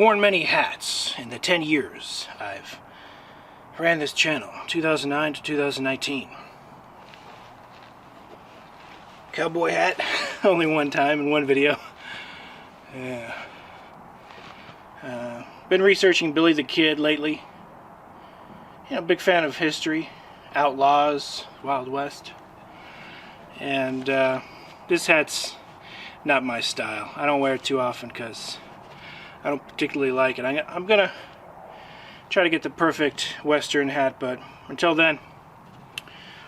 worn many hats in the 10 years I've ran this channel, 2009 to 2019. Cowboy hat, only one time in one video. Yeah. Been researching Billy the Kid lately. You know, big fan of history, outlaws, Wild West. And this hat's not my style. I don't wear it too often because I don't particularly like it. I'm gonna try to get the perfect Western hat, but until then,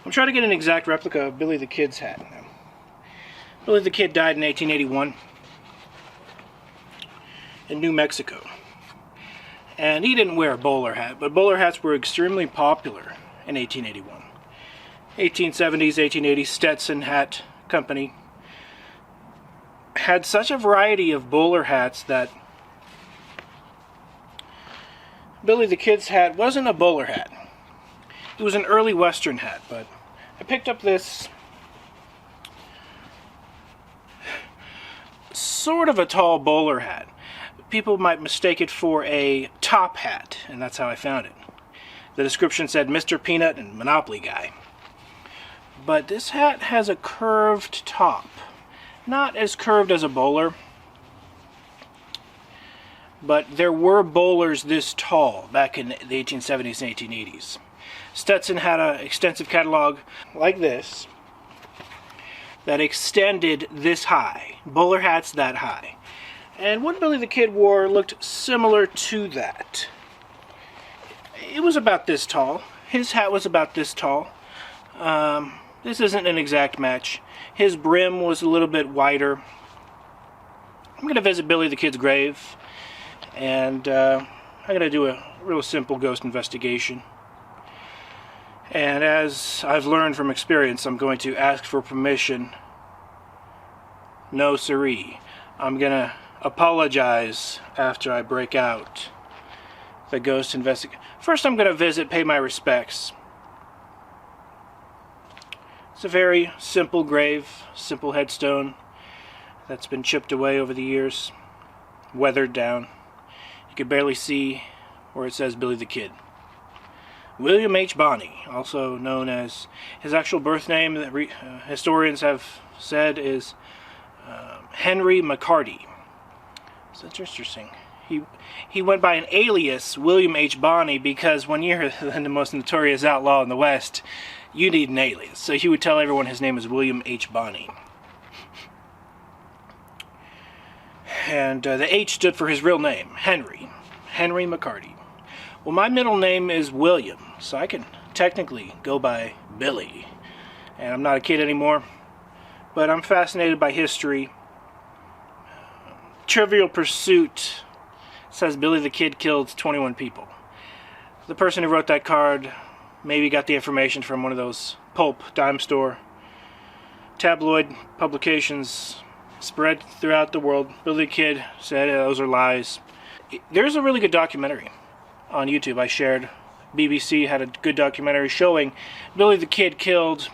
I'm trying to get an exact replica of Billy the Kid's hat. Billy the Kid died in 1881 in New Mexico. And he didn't wear a bowler hat, but bowler hats were extremely popular in 1881. 1870s, 1880s, Stetson Hat Company had such a variety of bowler hats that Billy the Kid's hat wasn't a bowler hat. It was an early Western hat, but I picked up this sort of a tall bowler hat. People might mistake it for a top hat, and that's how I found it. The description said Mr. Peanut and Monopoly Guy. But this hat has a curved top. Not as curved as a bowler, but there were bowlers this tall back in the 1870s and 1880s. Stetson had an extensive catalog like this that extended this high. Bowler hats that high. And what Billy the Kid wore looked similar to that. It was about this tall. His hat was about this tall. This isn't an exact match. His brim was a little bit wider. I'm going to visit Billy the Kid's grave. And I'm going to do a real simple ghost investigation. And as I've learned from experience, I'm going to ask for permission. No siree. I'm going to apologize after I break out the ghost investigation. First I'm going to visit, pay my respects. It's a very simple grave, simple headstone that's been chipped away over the years, weathered down. You can barely see where it says Billy the Kid. William H. Bonney, also known as his actual birth name that historians have said is Henry McCarty. So that's interesting. He went by an alias, William H. Bonney, because when you're the most notorious outlaw in the West, you need an alias. So he would tell everyone his name is William H. Bonney. And the H stood for his real name, Henry McCarty. Well, my middle name is William, so I can technically go by Billy. And I'm not a kid anymore, but I'm fascinated by history. Trivial Pursuit says Billy the Kid killed 21 people. The person who wrote that card maybe got the information from one of those pulp dime store tabloid publications spread throughout the world. Billy the Kid said those are lies. There's a really good documentary on YouTube I shared. BBC had a good documentary showing Billy the Kid killed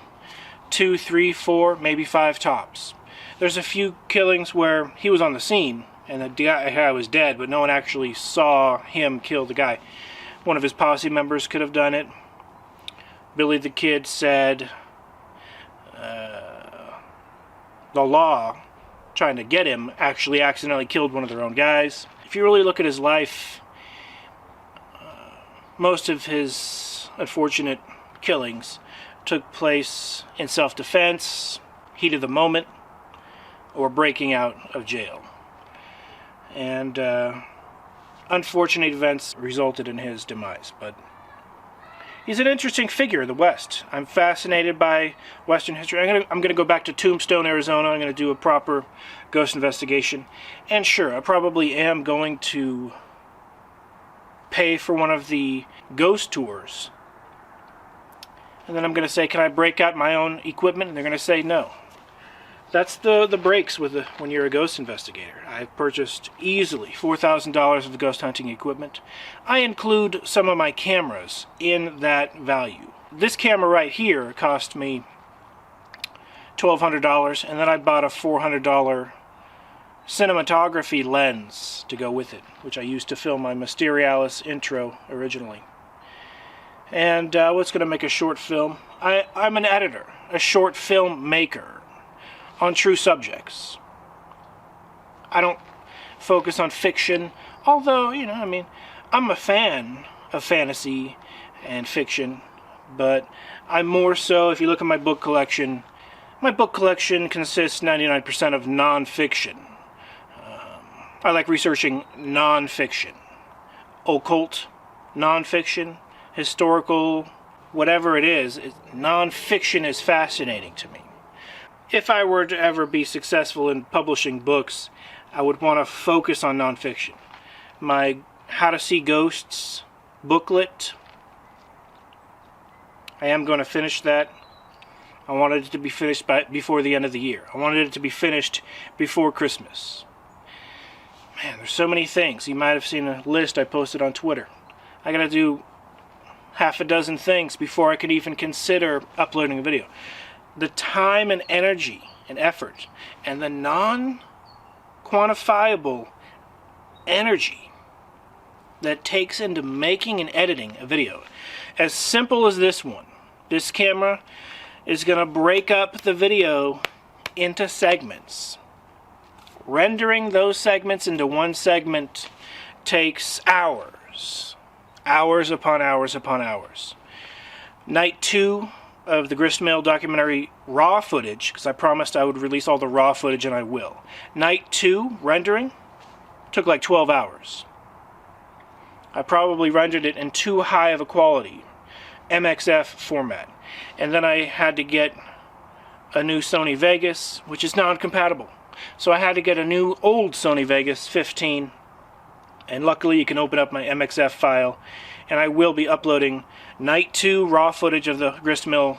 2, 3, 4, maybe 5 tops. There's a few killings where he was on the scene and the guy was dead, but no one actually saw him kill the guy. One of his posse members could have done it. Billy the Kid said the law, trying to get him, actually accidentally killed one of their own guys. If you really look at his life, most of his unfortunate killings took place in self-defense, heat of the moment, or breaking out of jail. And unfortunate events resulted in his demise. But he's an interesting figure in the West. I'm fascinated by Western history. I'm gonna go back to Tombstone, Arizona. I'm gonna do a proper ghost investigation. And sure, I probably am going to pay for one of the ghost tours. And then I'm gonna say, can I break out my own equipment? And they're gonna say no. That's the breaks with when you're a ghost investigator. I've purchased easily $4,000 of ghost hunting equipment. I include some of my cameras in that value. This camera right here cost me $1,200, and then I bought a $400 cinematography lens to go with it, which I used to film my Mysterialis intro originally. And I was going to make a short film. I'm an editor, a short film maker on true subjects. I don't focus on fiction, although, I'm a fan of fantasy and fiction, but I'm more so, if you look at my book collection consists 99% of non-fiction. I like researching non-fiction, occult, non-fiction, historical, whatever it is. Non-fiction is fascinating to me. If I were to ever be successful in publishing books, I would want to focus on non-fiction. My How to See Ghosts booklet, I am going to finish that. I wanted it to be finished before the end of the year. I wanted it to be finished before Christmas. Man, there's so many things. You might have seen a list I posted on Twitter. I gotta do half a dozen things before I could even consider uploading a video. The time and energy and effort and the non-quantifiable energy that takes into making and editing a video. As simple as this one. This camera is going to break up the video into segments. Rendering those segments into one segment takes hours. Hours upon hours upon hours. Night 2 of the Gristmill documentary raw footage, because I promised I would release all the raw footage, and I will. Night 2 rendering took like 12 hours. I probably rendered it in too high of a quality, MXF format. And then I had to get a new Sony Vegas, which is non-compatible. So I had to get a new old Sony Vegas 15, and luckily you can open up my MXF file, and I will be uploading Night 2 raw footage of the Gristmill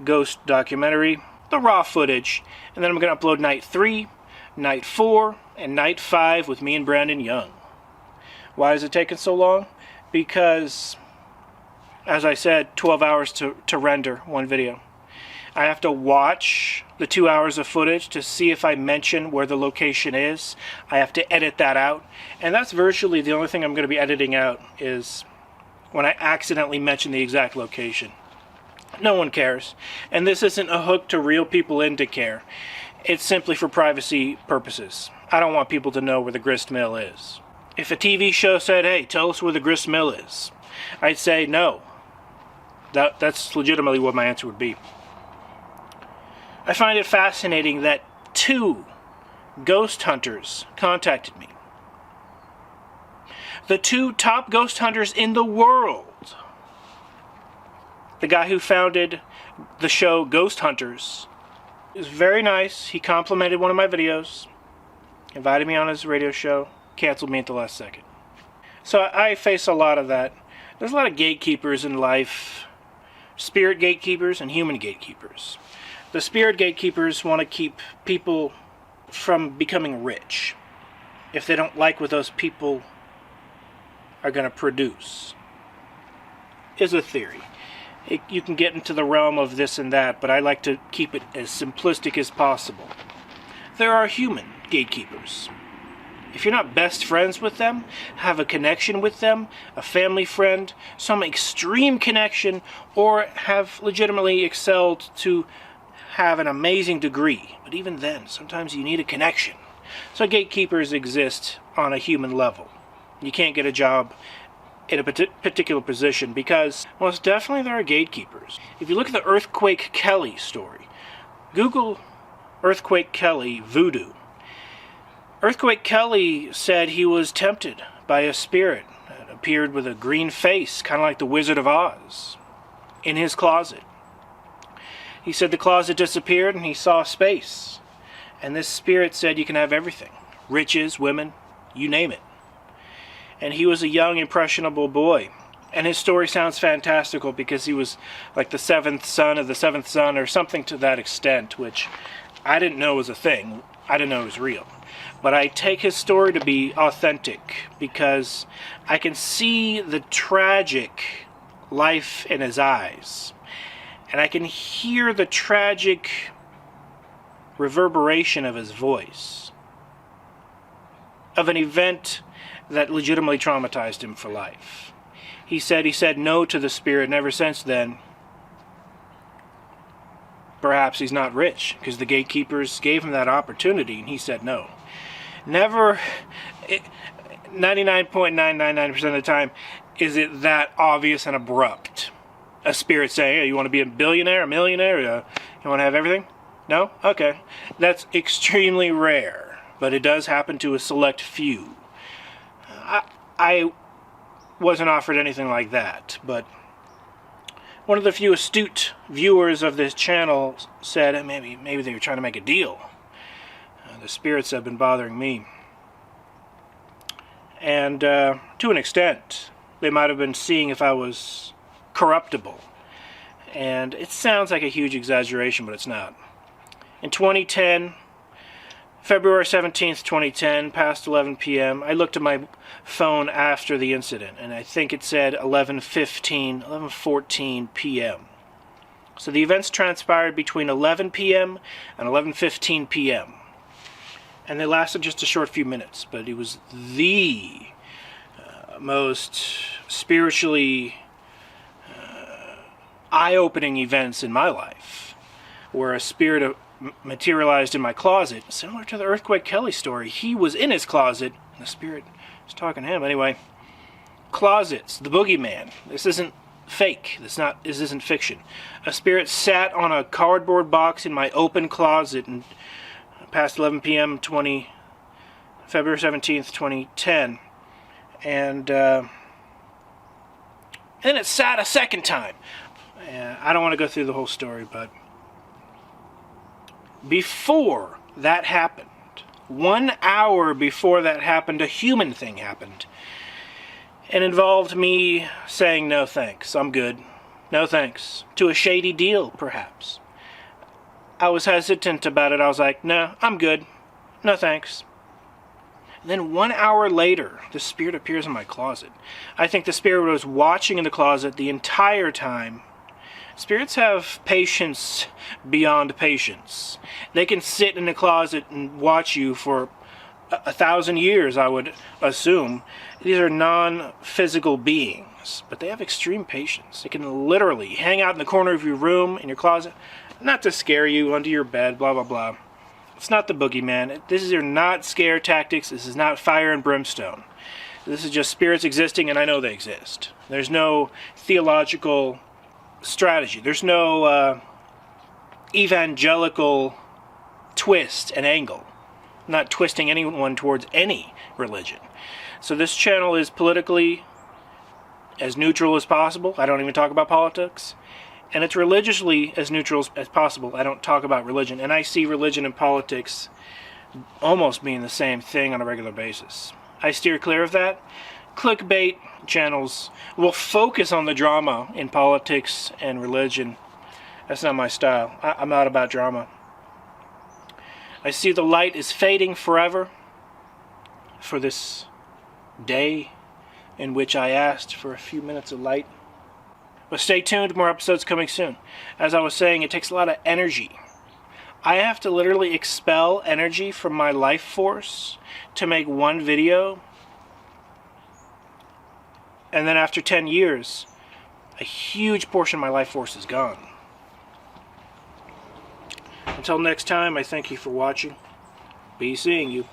Ghost documentary, the raw footage, and then I'm going to upload Night 3, Night 4, and Night 5 with me and Brandon Young. Why is it taking so long? Because, as I said, 12 hours to render one video. I have to watch the 2 hours of footage to see if I mention where the location is. I have to edit that out. And that's virtually the only thing I'm going to be editing out, is when I accidentally mention the exact location. No one cares. And this isn't a hook to reel people in to care. It's simply for privacy purposes. I don't want people to know where the Gristmill is. If a TV show said, hey, tell us where the Gristmill is, I'd say no. That's legitimately what my answer would be. I find it fascinating that 2 ghost hunters contacted me. The 2 top ghost hunters in the world. The guy who founded the show Ghost Hunters is very nice. He complimented one of my videos, invited me on his radio show, canceled me at the last second. So I face a lot of that. There's a lot of gatekeepers in life. Spirit gatekeepers and human gatekeepers. The spirit gatekeepers want to keep people from becoming rich if they don't like what those people are going to produce. Is a theory. You can get into the realm of this and that, but I like to keep it as simplistic as possible. There are human gatekeepers. If you're not best friends with them, have a connection with them, a family friend, some extreme connection, or have legitimately excelled to have an amazing degree. But even then, sometimes you need a connection. So gatekeepers exist on a human level. You can't get a job in a particular position because, most definitely there are gatekeepers. If you look at the Earthquake Kelly story, Google Earthquake Kelly voodoo. Earthquake Kelly said he was tempted by a spirit that appeared with a green face, kind of like the Wizard of Oz, in his closet. He said the closet disappeared and he saw space. And this spirit said you can have everything. Riches, women, you name it. And he was a young, impressionable boy. And his story sounds fantastical because he was like the 7th son of the 7th son or something to that extent, which I didn't know was a thing. I didn't know it was real. But I take his story to be authentic because I can see the tragic life in his eyes. And I can hear the tragic reverberation of his voice. of an event that legitimately traumatized him for life. He said no to the spirit, and ever since then, perhaps he's not rich, because the gatekeepers gave him that opportunity, and he said no. Never, 99.999% of the time, is it that obvious and abrupt. A spirit saying, hey, you want to be a billionaire, a millionaire, you want to have everything? No? Okay. That's extremely rare, but it does happen to a select few. I wasn't offered anything like that, but one of the few astute viewers of this channel said maybe they were trying to make a deal. The spirits have been bothering me. And to an extent, they might have been seeing if I was corruptible. And it sounds like a huge exaggeration, but it's not. In 2010, February 17th, 2010, past 11 p.m., I looked at my phone after the incident, and I think it said 11:14 p.m. So the events transpired between 11 p.m. and 11:15 p.m. And they lasted just a short few minutes, but it was the most spiritually eye-opening events in my life, where a spirit materialized in my closet, similar to the Earthquake Kelly story. He was in his closet, and the spirit was talking to him. Anyway, closets, the boogeyman. This isn't fake. This isn't fiction. A spirit sat on a cardboard box in my open closet, and past 11 p.m. February 17th, 2010, and then it sat a second time. I don't want to go through the whole story, but before that happened, 1 hour before that happened, a human thing happened. It involved me saying no thanks, I'm good, no thanks, to a shady deal, perhaps. I was hesitant about it. I was like, no, I'm good, no thanks. And then 1 hour later, the spirit appears in my closet. I think the spirit was watching in the closet the entire time. Spirits have patience beyond patience. They can sit in the closet and watch you for 1,000 years, I would assume. These are non-physical beings, but they have extreme patience. They can literally hang out in the corner of your room, in your closet, not to scare you, under your bed, blah, blah, blah. It's not the boogeyman. These are not scare tactics. This is not fire and brimstone. This is just spirits existing, and I know they exist. There's no theological strategy. There's no evangelical twist and angle. I'm not twisting anyone towards any religion. So this channel is politically as neutral as possible. I don't even talk about politics. And it's religiously as neutral as possible. I don't talk about religion. And I see religion and politics almost being the same thing on a regular basis. I steer clear of that. Clickbait channels will focus on the drama in politics and religion. That's not my style. I'm not about drama. I see the light is fading forever for this day in which I asked for a few minutes of light. But stay tuned, more episodes coming soon. As I was saying, it takes a lot of energy. I have to literally expel energy from my life force to make one video. And then after 10 years, a huge portion of my life force is gone. Until next time, I thank you for watching. Be seeing you.